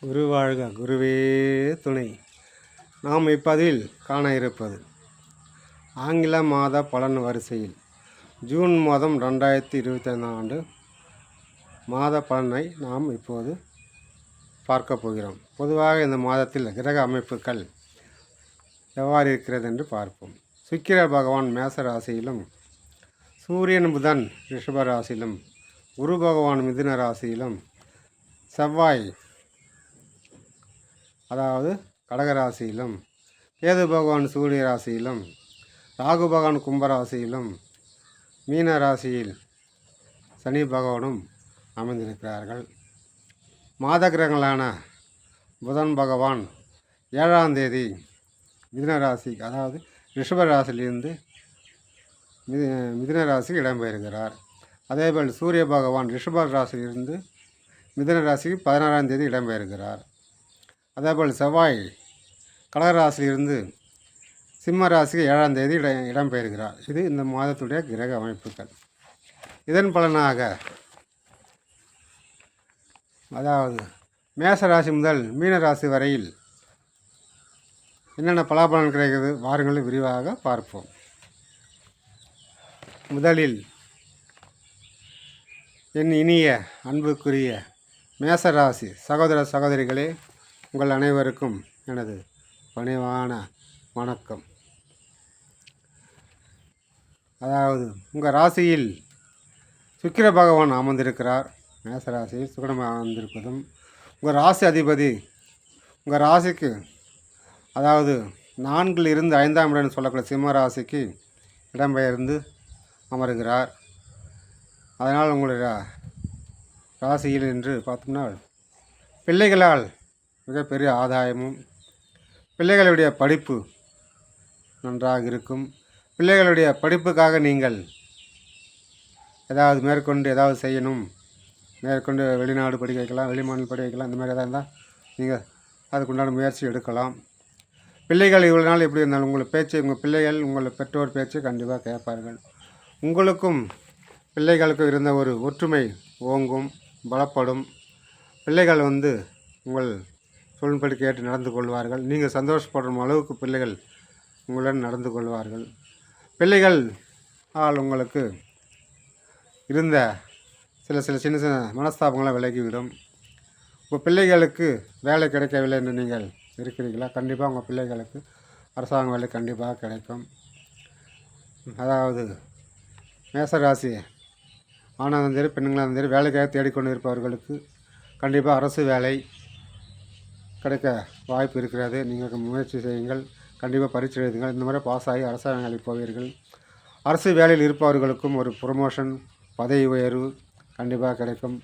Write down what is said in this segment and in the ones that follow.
குரு வாழ்க, குருவே துணை. நாம் இப்பதில் காண இருப்பது ஆங்கில மாத பலன் வரிசையில் ஜூன் மாதம் 2025 ஆண்டு மாத பலனை நாம் இப்போது பார்க்க போகிறோம். பொதுவாக இந்த மாதத்தில் கிரக அமைப்புகள் எவ்வாறு இருக்கிறது என்று பார்ப்போம். சுக்கிர பகவான் மேச ராசியிலும், சூரியன் புதன் ரிஷப ராசியிலும், குரு பகவான் மிதுன ராசியிலும், செவ்வாய் அதாவது கடகராசியிலும், கேது பகவான் சூரிய ராசியிலும், ராகு பகவான் கும்பராசியிலும், மீன ராசியில் சனி பகவானும் அமைந்திருக்கிறார்கள். மாத கிரகங்களான புதன் பகவான் 7ஆம் தேதி மிதுன ராசி அதாவது ரிஷப ராசியிலிருந்து மிதுன ராசிக்கு இடம்பெறுகிறார். அதேபோல் சூரிய பகவான் ரிஷப ராசியிலிருந்து மிதுன ராசிக்கு 16ஆம் தேதி இடம்பெறுகிறார். அதேபோல் செவ்வாய் கடகராசியிலிருந்து சிம்ம ராசிக்கு 7ஆம் தேதி இடம்பெறுகிறார். இது இந்த மாதத்துடைய கிரக அமைப்புகள். இதன் பலனாக அதாவது மேச ராசி முதல் மீன ராசி வரையில் என்னென்ன பலாபலன் கிடைக்கிறது வாருங்கள் விரிவாக பார்ப்போம். முதலில் என் இனிய அன்புக்குரிய மேசராசி சகோதர சகோதரிகளே, உங்கள் அனைவருக்கும் எனது பணிவான வணக்கம். அதாவது உங்கள் ராசியில் சுக்கிர பகவான் அமர்ந்திருக்கிறார். மேச ராசியில் சுக்கிரன் அமர்ந்திருப்பதும் உங்கள் ராசி அதிபதி உங்கள் ராசிக்கு அதாவது 4 இருந்து 5ஆம் இடம் சொல்லக்கூடிய சிம்ம ராசிக்கு இடம்பெயர்ந்து அமருகிறார். அதனால் உங்களுடைய ராசியில் என்று பார்த்தோம்னா பிள்ளைகளால் மிகப்பெரிய ஆதாயமும், பிள்ளைகளுடைய படிப்பு நன்றாக இருக்கும். பிள்ளைகளுடைய படிப்புக்காக நீங்கள் மேற்கொண்டு செய்யணும், மேற்கொண்டு வெளிநாடு படிக்க வைக்கலாம், வெளிமாநிலம் படிக்க வைக்கலாம், இந்த மாதிரி எதாவது இருந்தால் நீங்கள் அதுக்குண்டான முயற்சி எடுக்கலாம். பிள்ளைகள் இவ்வளோ நாள் எப்படி இருந்தாலும் உங்கள் பிள்ளைகள் உங்கள் பெற்றோர் பேச்சு கண்டிப்பாக கேட்பார்கள். உங்களுக்கும் பிள்ளைகளுக்கும் இருந்த ஒரு ஒற்றுமை ஓங்கும், பலப்படும். பிள்ளைகள் உங்கள் சொல்படி கேட்டு நடந்து கொள்வார்கள். நீங்கள் சந்தோஷப்படும் அளவுக்கு பிள்ளைகள் உங்களுடன் நடந்து கொள்வார்கள். பிள்ளைகள் உங்களுக்கு இருந்த சில சின்ன சின்ன மனஸ்தாபங்களை விலகிவிடும். உங்கள் பிள்ளைகளுக்கு வேலை கிடைக்கவில்லை என்று நீங்கள் இருக்கிறீர்களா? கண்டிப்பாக உங்கள் பிள்ளைகளுக்கு அரசாங்க வேலை கண்டிப்பாக கிடைக்கும். அதாவது மேசராசி ஆணாக சரி பெண்களாக சரி வேலைக்காக தேடிக்கொண்டு இருப்பவர்களுக்கு கண்டிப்பாக அரசு வேலை கிடைக்க வாய்ப்பு இருக்கிறது. நீங்கள் முயற்சி செய்யுங்கள், கண்டிப்பாக பரீட்சை எழுதுங்கள். இந்த மாதிரி பாஸ் ஆகி அரசாங்க வேலைக்கு போவீர்கள். அரசு வேலையில் இருப்பவர்களுக்கும் ஒரு ப்ரொமோஷன், பதவி உயர்வு கண்டிப்பாக கிடைக்கும்.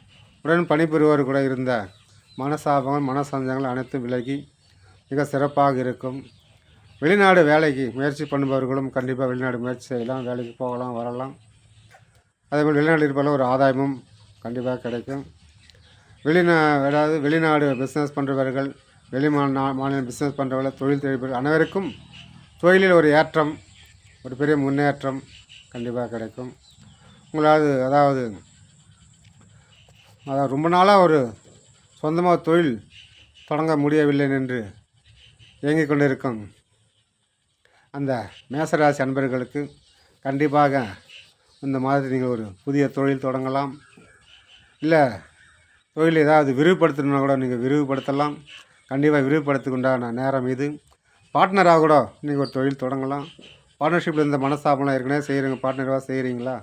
உடன் பணிபுரிவோர் கூட இருந்த மனசாபங்கள் மனசஞ்சங்கள் அனைத்தும் விலகி மிக சிறப்பாக இருக்கும். வெளிநாடு வேலைக்கு முயற்சி பண்ணுபவர்களும் கண்டிப்பாக வெளிநாடு முயற்சி செய்யலாம், வேலைக்கு போகலாம், வரலாம். அதேபோல் வெளிநாடு இருப்பதில் ஒரு ஆதாயமும் கண்டிப்பாக கிடைக்கும். வெளிநாடு பிஸ்னஸ் பண்ணுறவர்கள், மாநிலம் பிஸ்னஸ் பண்ணுறவர்கள், தொழில் தேடிப்பவர்கள் அனைவருக்கும் தொழிலில் ஒரு ஏற்றம், ஒரு பெரிய முன்னேற்றம் கண்டிப்பாக கிடைக்கும். அதாவது ரொம்ப நாளாக ஒரு சொந்தமாக தொழில் தொடங்க முடியவில்லை என்று இயங்கிக் கொண்டிருக்கும் அந்த மேசராசி அன்பர்களுக்கு கண்டிப்பாக இந்த மாதத்தில் நீங்கள் ஒரு புதிய தொழில் தொடங்கலாம். இல்லை தொழில் விரிவுபடுத்தணுன்னா கூட நீங்கள் விரிவுபடுத்தலாம். கண்டிப்பாக விரிவுபடுத்திக்கொண்டான நேரம் இது. பார்ட்னராக கூட நீங்கள் ஒரு தொழில் தொடங்கலாம். பார்ட்னர்ஷிப்பில் இந்த மனஸ்தாபம்லாம் ஏற்கனவே செய்கிறீங்க, பார்ட்னராக செய்கிறீங்களா?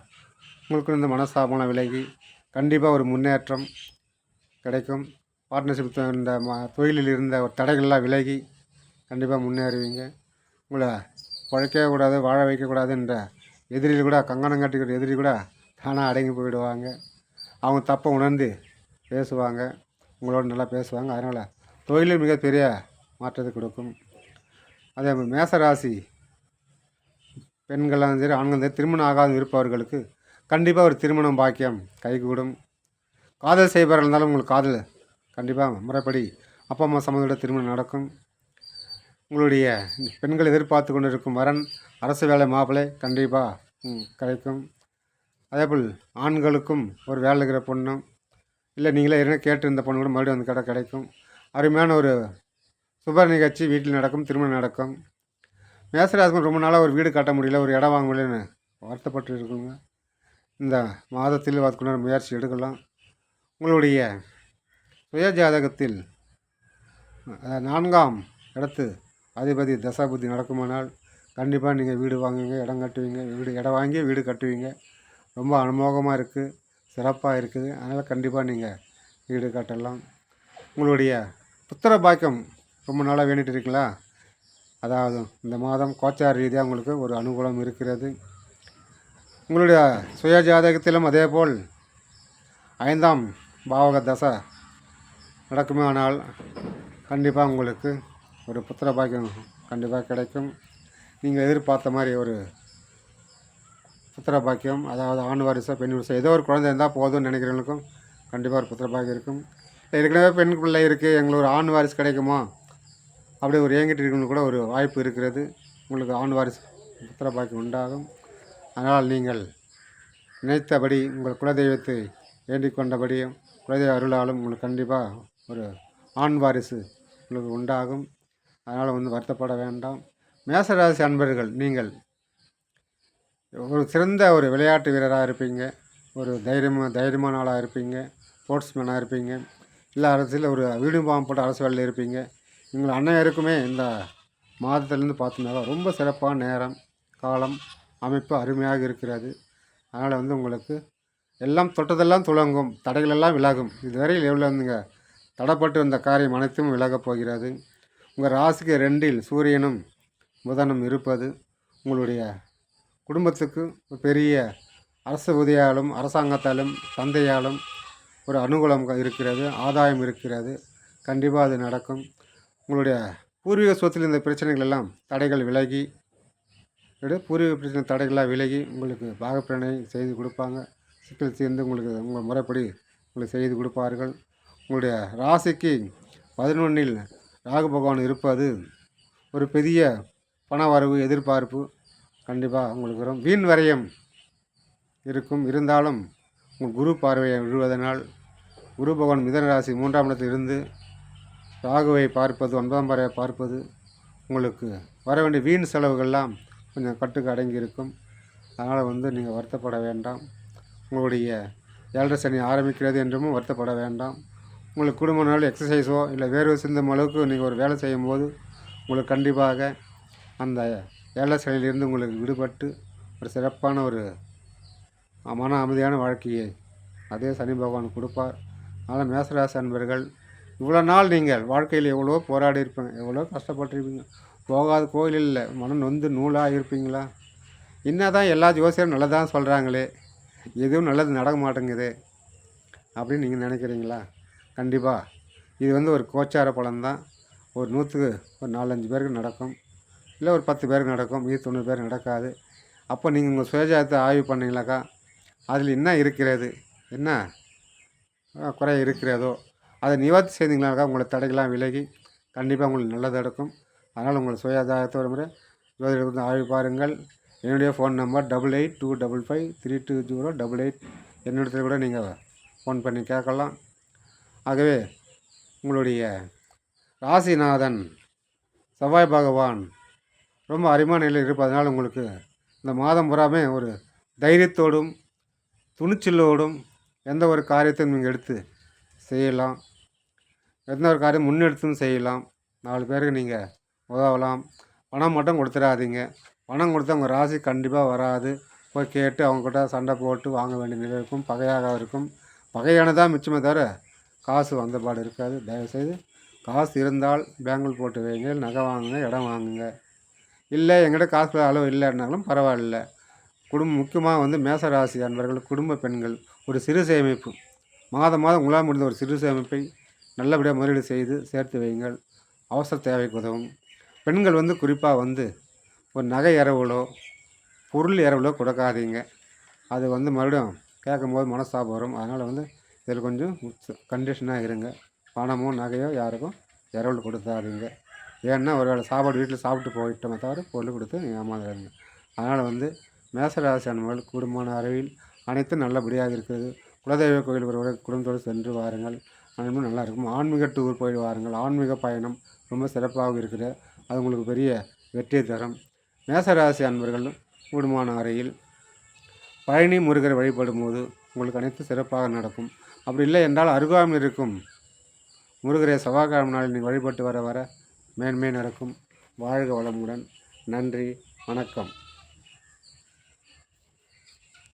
உங்களுக்கு இந்த மனஸ்தாபம்லாம் விலகி கண்டிப்பாக ஒரு முன்னேற்றம் கிடைக்கும். பார்ட்னர்ஷிப் இந்த தொழிலில் இருந்த ஒரு தடைகள்லாம் விலகி கண்டிப்பாக முன்னேறுவீங்க. உங்களை பழைக்கவே கூடாது, வாழ வைக்கக்கூடாது என்ற எதிரிகள் கூட, கங்கணம் கட்டிக்கிற எதிரி கூட தானாக அடங்கி போயிடுவாங்க. அவங்க தப்பை உணர்ந்து பேசுவாங்க, உங்களோட நல்லா பேசுவாங்க. அதனால் தொழிலில் மிகப்பெரிய மாற்றத்தை கொடுக்கும். அதே மேசராசி பெண்களாக சரி ஆண்களும் சரி திருமணம் ஆகாது இருப்பவர்களுக்கு கண்டிப்பாக ஒரு திருமணம் பாக்கியம் கைகூடும். காதல் செய்பவர்கள் இருந்தாலும் உங்களுக்கு காதல் கண்டிப்பாக முறைப்படி அப்பா அம்மா சம்மந்தோட திருமணம் நடக்கும். உங்களுடைய பெண்கள் எதிர்பார்த்து கொண்டு இருக்கும் வரன், அரசு வேலை மாப்பிள்ளை கண்டிப்பாக கிடைக்கும். அதேபோல் ஆண்களுக்கும் ஒரு வேலை இருக்கிற பொண்ணும், இல்லை நீங்களே ஏற்கனவே கேட்டு இந்த பொண்ணு கூட மறுபடியும் கிடைக்கும். அருமையான ஒரு சுப நிகழ்ச்சி வீட்டில் நடக்கும், திருமணம் நடக்கும். மேசராசிக்கு ரொம்ப நாளாக ஒரு வீடு கட்ட முடியல, ஒரு இடம் வாங்க முடியலன்னு வருத்தப்பட்டு இருக்குங்க. இந்த மாதத்தில் அதுக்குண்டான முயற்சி எடுக்கலாம். உங்களுடைய சுய ஜாதகத்தில் 4ஆம் இடத்து அதிபதி தசாபுத்தி நடக்குமானால் கண்டிப்பாக நீங்கள் வீடு வாங்குவீங்க, இடம் கட்டுவீங்க. இடம் வாங்கி வீடு கட்டுவீங்க. ரொம்ப அனுமோகமாக இருக்குது, சிறப்பாக இருக்குது. அதனால் கண்டிப்பாக நீங்கள் வீடு கட்டலாம். உங்களுடைய புத்திர பாக்கியம் ரொம்ப நாளாக வேண்டிட்டு இருக்கீங்களா? அதாவது இந்த மாதம் கோச்சார ரீதியாக உங்களுக்கு ஒரு அனுகூலம் இருக்கிறது. உங்களுடைய சுய ஜாதகத்திலும் அதேபோல் 5ஆம் பாவக தசை நடக்குமே, ஆனால் கண்டிப்பாக உங்களுக்கு ஒரு புத்திர பாக்கியம் கண்டிப்பாக கிடைக்கும். நீங்கள் எதிர்பார்த்த மாதிரி ஒரு புத்திர பாக்கியம், அதாவது ஆண் வாரிசோ பெண் வாரிசோ ஏதோ ஒரு குழந்தை இருந்தால் போதும்னு நினைக்கிறவங்களுக்கும் கண்டிப்பாக ஒரு புத்திர பாக்கியம் இருக்கும். ஏற்கனவே பெண் பிள்ளை இருக்குது, எங்களுக்கு ஒரு ஆண் வாரிசு கிடைக்குமா அப்படி ஒரு ஏங்கிட்டு இருக்கவங்களுக்கு கூட ஒரு வாய்ப்பு இருக்கிறது. உங்களுக்கு ஆண் வாரிசு புத்திர பாக்கியம் உண்டாகும். அதனால் நீங்கள் நினைத்தபடி உங்கள் குலதெய்வத்தை வேண்டிக் கொண்டபடியும் குலதெய்வ அருளாலும் உங்களுக்கு கண்டிப்பாக ஒரு ஆண் வாரிசு உங்களுக்கு உண்டாகும். அதனால் வருத்தப்பட வேண்டாம். மேசராசி அன்பர்கள், நீங்கள் ஒரு சிறந்த ஒரு விளையாட்டு வீரராக இருப்பீங்க, ஒரு தைரியமான ஆளாக இருப்பீங்க, ஸ்போர்ட்ஸ்மேனாக இருப்பீங்க, இல்லை அரசியல் ஒரு வீடு பாவம் போட்டு அரசு வேலையில் இருப்பீங்க. எங்கள் அனைவருக்குமே இந்த மாதத்துலேருந்து பார்த்தோம்னா ரொம்ப சிறப்பான நேரம், காலம், அமைப்பு அருமையாக இருக்கிறது. அதனால் உங்களுக்கு எல்லாம் தொட்டதெல்லாம் துலங்கும், தடைகளெல்லாம் விலகும். இதுவரையில் எவ்வளோ வந்துங்க தடைப்பட்டு வந்த காரியம் அனைத்தும் விலகப் போகிறது. உங்கள் ராசிக்கு 2இல் சூரியனும் புதனும் இருப்பது உங்களுடைய குடும்பத்துக்கு பெரிய அரசு உதவியாலும் அரசாங்கத்தாலும் தந்தையாலும் ஒரு அனுகூலம் இருக்கிறது, ஆதாயம் இருக்கிறது. கண்டிப்பாக அது நடக்கும். உங்களுடைய பூர்வீக சொத்தில் இந்த பிரச்சனைகள் எல்லாம் தடைகள் விலகி பூர்வீக பிரச்சனை தடைகளாக விலகி உங்களுக்கு பாகப்பிரணை செய்து கொடுப்பாங்க. சிக்கல் சேர்ந்து உங்களுக்கு உங்கள் முறைப்படி உங்களுக்கு செய்து கொடுப்பார்கள். உங்களுடைய ராசிக்கு 11இல் ராகு பகவான் இருப்பது ஒரு பெரிய பண வரவு எதிர்பார்ப்பு கண்டிப்பாக உங்களுக்கு வரும். வீண் வரையம் இருக்கும். இருந்தாலும் உங்கள் குரு பார்வையை விழுவதனால் குரு பகவான் மிதன ராசி 3ஆம் இடத்தில் இருந்து ராகுவை பார்ப்பது, 9ஆம் பார்வையை பார்ப்பது உங்களுக்கு வர வேண்டிய வீண் செலவுகள்லாம் கொஞ்சம் கட்டுக்கு அடங்கி இருக்கும். அதனால் நீங்கள் வருத்தப்பட வேண்டாம். உங்களுடைய 7.5 சனி ஆரம்பிக்கிறது என்றும் வருத்தப்பட வேண்டாம். உங்களுக்கு குடும்ப நாள் எக்ஸசைஸோ இல்லை வேர்வை சிந்தும் அளவுக்கு நீங்கள் ஒரு வேலை செய்யும்போது உங்களுக்கு கண்டிப்பாக அந்த 7.5 சனியிலிருந்து உங்களுக்கு விடுபட்டு ஒரு சிறப்பான ஒரு மன அமைதியான வாழ்க்கையை அதே சனி பகவான் கொடுப்பார். அதனால் மேசராசி அன்பர்கள், இவ்வளோ நாள் நீங்கள் வாழ்க்கையில் எவ்வளோ போராடி இருப்பீங்க, எவ்வளோ கஷ்டப்பட்டுருப்பீங்க. போகாத கோயில் இல்லை, மனம் நொந்து நூலாக இருப்பீங்களா? என்ன தான் எல்லா ஜோசியரும் நல்லதான் சொல்கிறாங்களே, எதுவும் நல்லது நடக்க மாட்டேங்குது அப்படின்னு நீங்கள் நினைக்கிறீங்களா? கண்டிப்பாக இது ஒரு கோச்சார பலன்தான். ஒரு 100க்கு ஒரு 4-5 பேருக்கு நடக்கும், இல்லை ஒரு 10 பேருக்கு நடக்கும், மீதி 90 பேருக்கு நடக்காது. அப்போ நீங்கள் உங்கள் சுயஜாதத்தை ஆய்வு பண்ணிங்களாக்கா அதில் என்ன இருக்கிறது, என்ன குறை இருக்கிறதோ அதை நிவர்த்தி செய்தீங்களாக்கா உங்களுக்கு தடைகள்லாம் விலகி கண்டிப்பாக உங்களுக்கு நல்லது நடக்கும். அதனால் உங்கள் சுயஜாதகத்தை ஒரு முறை ஜோதிடத்தை ஆய்வு பாருங்கள். என்னுடைய ஃபோன் நம்பர் 8825532088. என்னிடத்தில் கூட நீங்கள் ஃபோன் பண்ணி கேட்கலாம். ஆகவே உங்களுடைய ராசிநாதன் செவ்வாய் பகவான் ரொம்ப அருமையான நிலையில் இருப்பதனால் உங்களுக்கு இந்த மாதம் பூராமே ஒரு தைரியத்தோடும் துணிச்சலோடும் எந்த ஒரு காரியத்தையும் நீங்கள் எடுத்து செய்யலாம். எந்த ஒரு காரியம் முன்னெடுத்தும் செய்யலாம். 4 பேருக்கு நீங்கள் உதவலாம். பணம் மட்டும் கொடுத்துடாதீங்க. பணம் கொடுத்தா உங்கள் ராசி கண்டிப்பாக வராது. போய் கேட்டு அவங்கக்கிட்ட சண்டை போட்டு வாங்க வேண்டிய நிலை இருக்கும், பகையாக இருக்கும். பகையானதான் மிச்சமே தவிர காசு வந்தபாடு இருக்காது. தயவுசெய்து காசு இருந்தால் பேங்கில் போட்டு வைங்க, நகை வாங்குங்க, இடம் வாங்குங்க. இல்லை எங்கிட்ட காசு அளவு இல்லைன்னாலும் பரவாயில்ல. முக்கியமாக மேச ராசி அன்பர்கள், குடும்ப பெண்கள் ஒரு சிறு சேமிப்பு மாதம் உங்களால் முடிந்த ஒரு சிறு சேமிப்பை நல்லபடியாக முதலீடு செய்து சேர்த்து வையுங்கள். அவசர தேவைக்கு உதவும். பெண்கள் குறிப்பாக ஒரு நகை இரவலோ பொருள் இரவலோ கொடுக்காதீங்க. அது மறுபடியும் கேட்கும்போது மனஸ்தாபம் வரும். அதனால் இதில் கொஞ்சம் கண்டிஷனாக இருங்க. பணமோ நகையோ யாருக்கும் இரவல் கொடுத்தாதீங்க. ஏன்னா ஒரு வேளை சாப்பாடு வீட்டில் சாப்பிட்டு போயிட்டோமே தவிர பொருள் கொடுத்து ஏமாந்துடாதீங்க. அதனால் மேசராசி அன்பர்கள் குடும்பமான அறிவில் அனைத்தும் நல்லபடியாக இருக்கிறது. குலதெய்வ கோயில் ஒருவரை குடும்பத்தோடு சென்று வாருங்கள். அனைவரும் நல்லா இருக்கும். ஆன்மீக டூர் போய் வாருங்கள். ஆன்மீக பயணம் ரொம்ப சிறப்பாக இருக்குது. அது உங்களுக்கு பெரிய வெற்றி தரும். மேசராசி அன்பர்கள் கூடுமான வரையில் பழனி முருகரை வழிபடும் போது உங்களுக்கு அனைத்து சிறப்பாக நடக்கும். அப்படி இல்லை என்றால் அருகாமையில் இருக்கும் முருகரை செவ்வாய்க்கிழமை நாளில் நீங்கள் வழிபட்டு வர வர மேன்மே நடக்கும். வாழ்க வளமுடன். நன்றி, வணக்கம்.